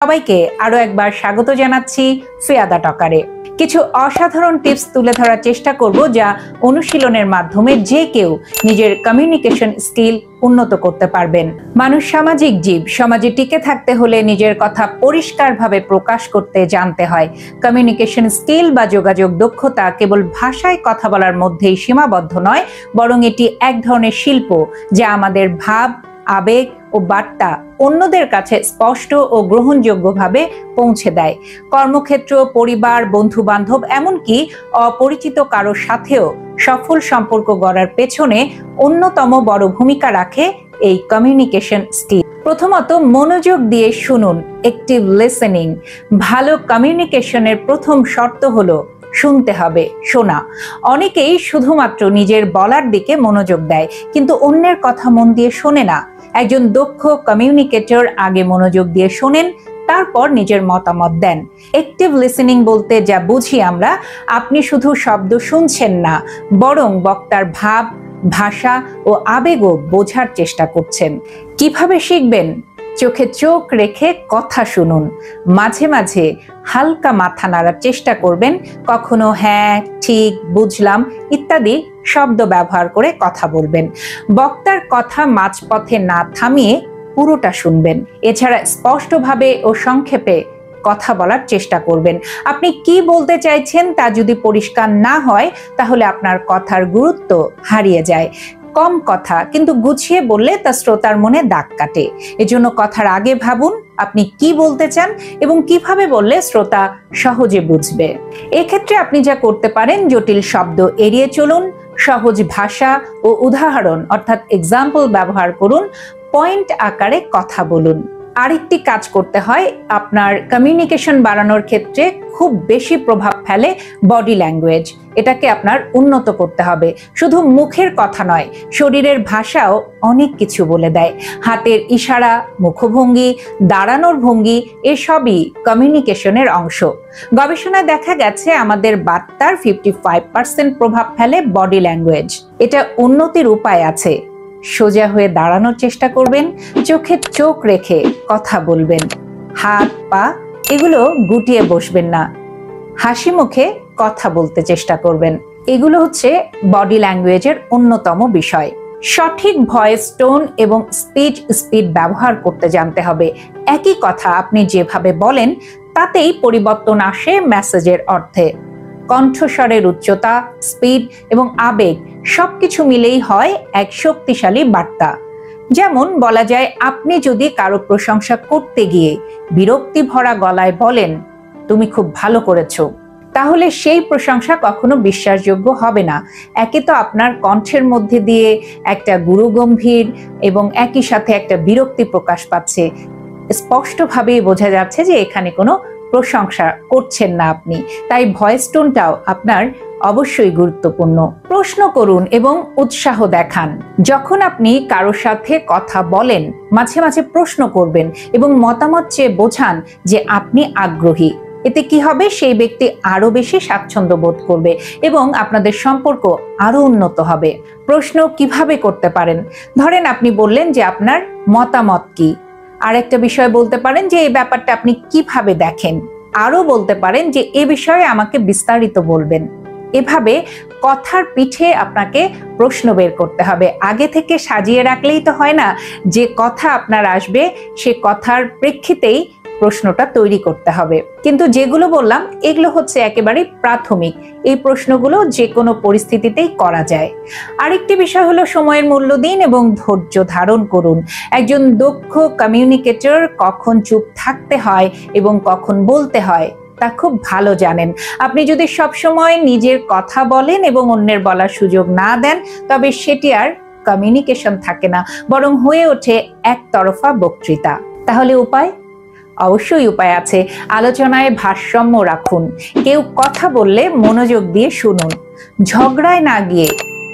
সবাইকে আরো একবার স্বাগত জানাচ্ছি ফিয়াদা টকারে। কিছু অসাধারণ টিপস তুলে ধরার চেষ্টা করব যা অনুশীলনের মাধ্যমে যে কেউ নিজের কমিউনিকেশন স্কিল উন্নত করতে পারবেন। মানুষ সামাজিক জীব, সমাজে টিকে থাকতে হলে নিজের কথা পরিষ্কারভাবে প্রকাশ করতে জানতে হয়। কমিউনিকেশন স্কিল বা যোগাযোগ দক্ষতা কেবল ভাষায় কথা বলার মধ্যেই সীমাবদ্ধ নয়, বরং এটি এক ধরনের শিল্প যা আমাদের ভাব, আবেগ ও বার্তা অন্যদের কাছে স্পষ্ট ও গ্রহণযোগ্যভাবে পৌঁছে দেয়। কর্মক্ষেত্র, পরিবার, বন্ধু বান্ধব, এমনকি অপরিচিত কারোর সাথেও সফল সম্পর্ক গড়ার পেছনে অন্যতম বড় ভূমিকা রাখে এই কমিউনিকেশন স্কিল। প্রথমত, মনোযোগ দিয়ে শুনুন, অ্যাক্টিভ লিসেনিং। ভালো কমিউনিকেশনের প্রথম শর্ত হলো শুনতে হবে, শোনা। অনেকেই শুধুমাত্র নিজের বলার দিকে মনোযোগ দেয়, কিন্তু অন্যের কথা মন দিয়ে শোনে না। একজন দক্ষ কমিউনিকেটর আগে মনোযোগ দিয়ে শোনেন, তারপর নিজের মতামত দেন। অ্যাক্টিভ লিসেনিং বলতে যা বুঝি আমরা, আপনি শুধু শব্দ শুনছেন না, বরং বক্তার ভাব, ভাষা ও আবেগও বোঝার চেষ্টা করছেন। কিভাবে শিখবেন? চোখে চোখ রেখে কথা শুনুন, মাঝে মাঝে হালকা মাথা নাড়ার চেষ্টা করবেন, কখনো হ্যাঁ, ঠিক, বুঝলাম ইত্যাদি শব্দ ব্যবহার করে কথা বলবেন। বক্তার কথা মাঝপথে না থামিয়ে পুরোটা শুনবেন। এছাড়া স্পষ্টভাবে ও সংক্ষেপে কথা বলার চেষ্টা করবেন। আপনি কি বলতে চাইছেন তা যদি পরিষ্কার না হয়, তাহলে আপনার কথার গুরুত্ব হারিয়ে যায়। কম কথা কিন্তু গুছিয়ে বললে তা শ্রোতার মনে দাগ কাটে। এজন্য কথার আগে ভাবুন আপনি কি বলতে চান এবং কিভাবে বললে শ্রোতা সহজে বুঝবে। এক্ষেত্রে আপনি যা করতে পারেন, জটিল শব্দ এড়িয়ে চলুন, সহজ ভাষা ও উদাহরণ অর্থাৎ এক্সাম্পল ব্যবহার করুন, পয়েন্ট আকারে কথা বলুন। আরেকটি কাজ করতে হয়, আপনার কমিউনিকেশন বাড়ানোর ক্ষেত্রে খুব বেশি প্রভাব ফেলে বডি ল্যাঙ্গুয়েজ। এটাকে আপনার উন্নত করতে হবে। শুধু মুখের কথা নয়, শরীরের ভাষাও অনেক কিছু বলে দেয়। হাতের ইশারা, মুখভঙ্গি, দাঁড়ানোর ভঙ্গি এসবই কমিউনিকেশনের অংশ। গবেষণায় দেখা গেছে আমাদের বার্তার 55% প্রভাব ফেলে বডি ল্যাঙ্গুয়েজ। এটা উন্নতির উপায় আছে। সোজা হয়ে দাঁড়ানোর চেষ্টা করবেন, চোখে চোখ রেখে কথা বলবেন, হাত পা এগুলো গুটিয়ে বসবেন না, হাসি মুখে কথা বলতে চেষ্টা করবেন। এগুলো হচ্ছে বডি ল্যাঙ্গুয়েজের অন্যতম বিষয়। সঠিক ভয়েস টোন এবং স্পিড ব্যবহার করতে জানতে হবে। একই কথা আপনি যেভাবে বলেন তাতেই পরিবর্তন আসে মেসেজের অর্থে। কণ্ঠস্বরের উচ্চতা, স্পিড এবং আবেগ সবকিছু মিলেই হয় এক শক্তিশালী বার্তা। যেমন বলা যায়, আপনি যদি কারো প্রশংসা করতে গিয়ে বিরক্তি ভরা গলায় বলেন, তুমি খুব ভালো করেছো, তাহলে সেই প্রশংসা কখনো বিশ্বাসযোগ্য হবে না। একে তো আপনার কণ্ঠের মধ্যে দিয়ে একটা গুরুগম্ভীর এবং একই সাথে একটা বিরক্তি প্রকাশ পাচ্ছে। স্পষ্টভাবেই বোঝা যাচ্ছে যে এখানে কোনো প্রশংসা করছেন না আপনি। তাই ভয়েস টোনটাও আপনার অবশ্যই গুরুত্বপূর্ণ। প্রশ্ন করুন এবং উৎসাহ দেখান। যখন আপনি কারোর সাথে কথা বলেন, মাঝে মাঝে প্রশ্ন করবেন এবং মতামত চেয়ে বোঝান যে আপনি আগ্রহী। এতে কি হবে? সেই ব্যক্তি আরো বেশি স্বাচ্ছন্দ্য বোধ করবে এবং আপনাদের সম্পর্ক আরো উন্নত হবে। প্রশ্ন কিভাবে করতে পারেন? ধরেন আপনি বললেন যে আপনার মতামত কি। আরেকটা বিষয় বলতে পারেন যে এই ব্যাপারটা আপনি কিভাবে দেখেন। আরো বলতে পারেন যে এ বিষয়ে আমাকে বিস্তারিত বলবেন। এভাবে কথার পিঠে আপনাকে প্রশ্ন বের করতে হবে। আগে থেকে সাজিয়ে রাখলেই তো হয় না। যে কথা আপনার আসবে সে কথার প্রেক্ষিতেই প্রশ্নটা তৈরি করতে হবে। কিন্তু যেগুলো বললাম এগুলো হচ্ছে একেবারে প্রাথমিক। এই প্রশ্নগুলো যে কোনো পরিস্থিতিতেই করা যায়। আরেকটি বিষয় হলো সময়ের মূল্য দিন এবং ধৈর্য ধারণ করুন। একজন দক্ষ কমিউনিকেটর কখন চুপ থাকতে হয় এবং কখন বলতে হয় তা খুব ভালো জানেন। আপনি যদি সবসময় নিজের কথা বলেন এবং অন্যের বলার সুযোগ না দেন, তবে সেটি আর কমিউনিকেশন থাকে না, বরং হয়ে ওঠে একতরফা বক্তৃতা। তাহলে উপায়? অবশ্যই উপায় আছে। আলোচনায় ভারসাম্য রাখুন। কেউ কথা বললে মনোযোগ দিয়ে শুনুন। ঝগড়ায় না গিয়ে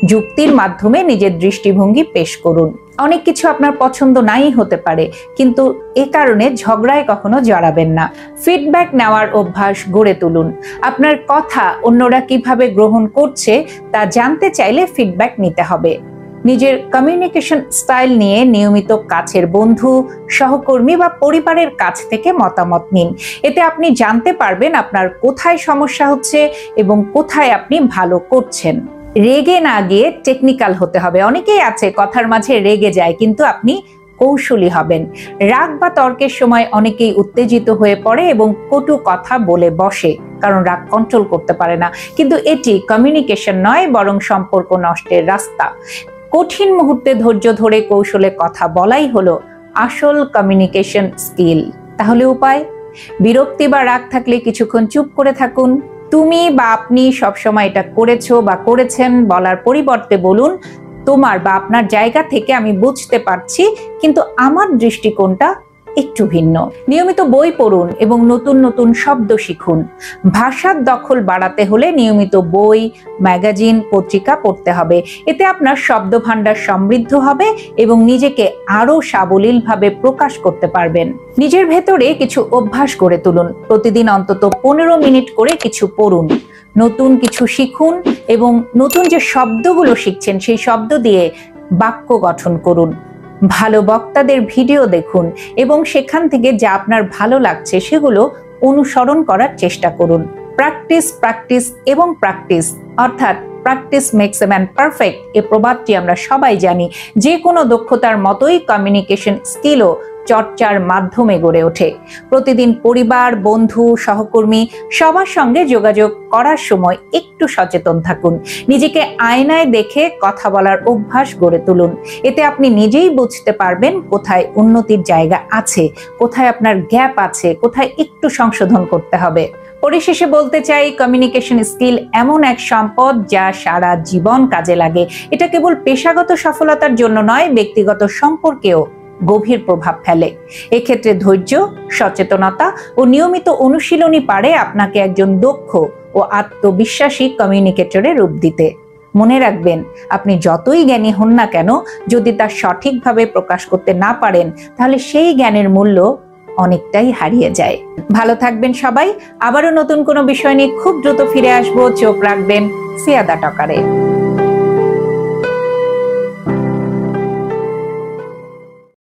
যুক্তির মাধ্যমে নিজের দৃষ্টিভঙ্গি পেশ করুন। অনেক কিছু আপনার পছন্দ নাই হতে পারে, কিন্তু এ কারণে ঝগড়ায় কখনো জড়াবেন না। ফিডব্যাক নেওয়ার অভ্যাস গড়ে তুলুন। আপনার কথা অন্যরা কিভাবে গ্রহণ করছে তা জানতে চাইলে ফিডব্যাক নিতে হবে। নিজের কমিউনিকেশন স্টাইল নিয়ে নিয়মিত কাছের বন্ধু, সহকর্মী বা পরিবারের কাছ থেকে মতামত নিন। এতে আপনি জানতে পারবেন আপনার কোথায় সমস্যা হচ্ছে এবং কোথায় আপনি ভালো করছেন। রেগে না গিয়ে টেকনিক্যাল হতে হবে। অনেকেই আছে কথার মাঝে রেগে যায়, কিন্তু আপনি কৌশলী হবেন। রাগ বা তর্কের সময় অনেকেই উত্তেজিত হয়ে পড়ে এবং কটু কথা বলে বসে, কারণ রাগ কন্ট্রোল করতে পারে না। কিন্তু এটি কমিউনিকেশন নয়, বরং সম্পর্ক নষ্টের রাস্তা। কঠিন মুহূর্তে ধৈর্য ধরে কৌশলে কথা বলাই হলো আসল কমিউনিকেশন স্কিল। তাহলে উপায়? বিরক্তি বা রাগ থাকলে কিছুক্ষণ চুপ করে থাকুন। তুমি বা আপনি সবসময় এটা করেছো বা করেছেন বলার পরিবর্তে বলুন, তোমার বা আপনার জায়গা থেকে আমি বুঝতে পারছি, কিন্তু আমার দৃষ্টিকোণটা একটু ভিন্ন। নিয়মিত বই পড়ুন এবং নতুন নতুন শব্দ শিখুন। ভাষার দখল বাড়াতে হলে নিয়মিত বই, ম্যাগাজিন, পত্রিকা পড়তে হবে। এতে আপনার শব্দ ভান্ডার সমৃদ্ধ হবে এবং নিজেকে আরো সাবলীলভাবে প্রকাশ করতে পারবেন। নিজের ভেতরে কিছু অভ্যাস গড়ে তুলুন। প্রতিদিন অন্তত 15 মিনিট করে কিছু পড়ুন, নতুন কিছু শিখুন এবং নতুন যে শব্দগুলো শিখছেন সেই শব্দ দিয়ে বাক্য গঠন করুন। ভালো বক্তাদের ভিডিও দেখুন এবং সেখান থেকে যা আপনার ভালো লাগছে সেগুলো অনুসরণ করার চেষ্টা করুন। প্র্যাকটিস, প্র্যাকটিস এবং প্র্যাকটিস, অর্থাৎ practice makes a man perfect. এই প্রবাদটি আমরা সবাই জানি। যে কোনো দক্ষতার মতোই কমিউনিকেশন স্কিলও চর্চার মাধ্যমে গড়ে ওঠে। প্রতিদিন পরিবার, বন্ধু, সহকর্মী সবার সঙ্গে যোগাযোগ করার সময় একটু সচেতন থাকুন। নিজেকে আয়নায় দেখে কথা বলার অভ্যাস গড়ে তুলুন। এতে আপনি নিজেই বুঝতে পারবেন কোথায় উন্নতির জায়গা আছে, কোথায় আপনার গ্যাপ আছে, কোথায় একটু সংশোধন করতে হবে। পরিশেষে বলতে চাই, কমিউনিকেশন স্কিল এমন এক সম্পদ যা সারা জীবন কাজে লাগে। এটা কেবল পেশাগত সফলতার জন্য নয়, ব্যক্তিগত সম্পর্কেও গভীর প্রভাব ফেলে। এক্ষেত্রে ধৈর্য, সচেতনতা ও নিয়মিত অনুশীলনই পারে আপনাকে একজন দক্ষ ও আত্মবিশ্বাসী কমিউনিকেটরে রূপ দিতে। মনে রাখবেন, আপনি যতই জ্ঞানী হন না কেন, যদি তা সঠিকভাবে প্রকাশ করতে না পারেন, তাহলে সেই জ্ঞানের মূল্য অনেকটাই হারিয়ে যায়। ভালো থাকবেন সবাই। আবারও নতুন কোনো বিষয় নিয়ে খুব দ্রুত ফিরে আসবো। চোখ রাখবেন ফিয়াদা টকারে।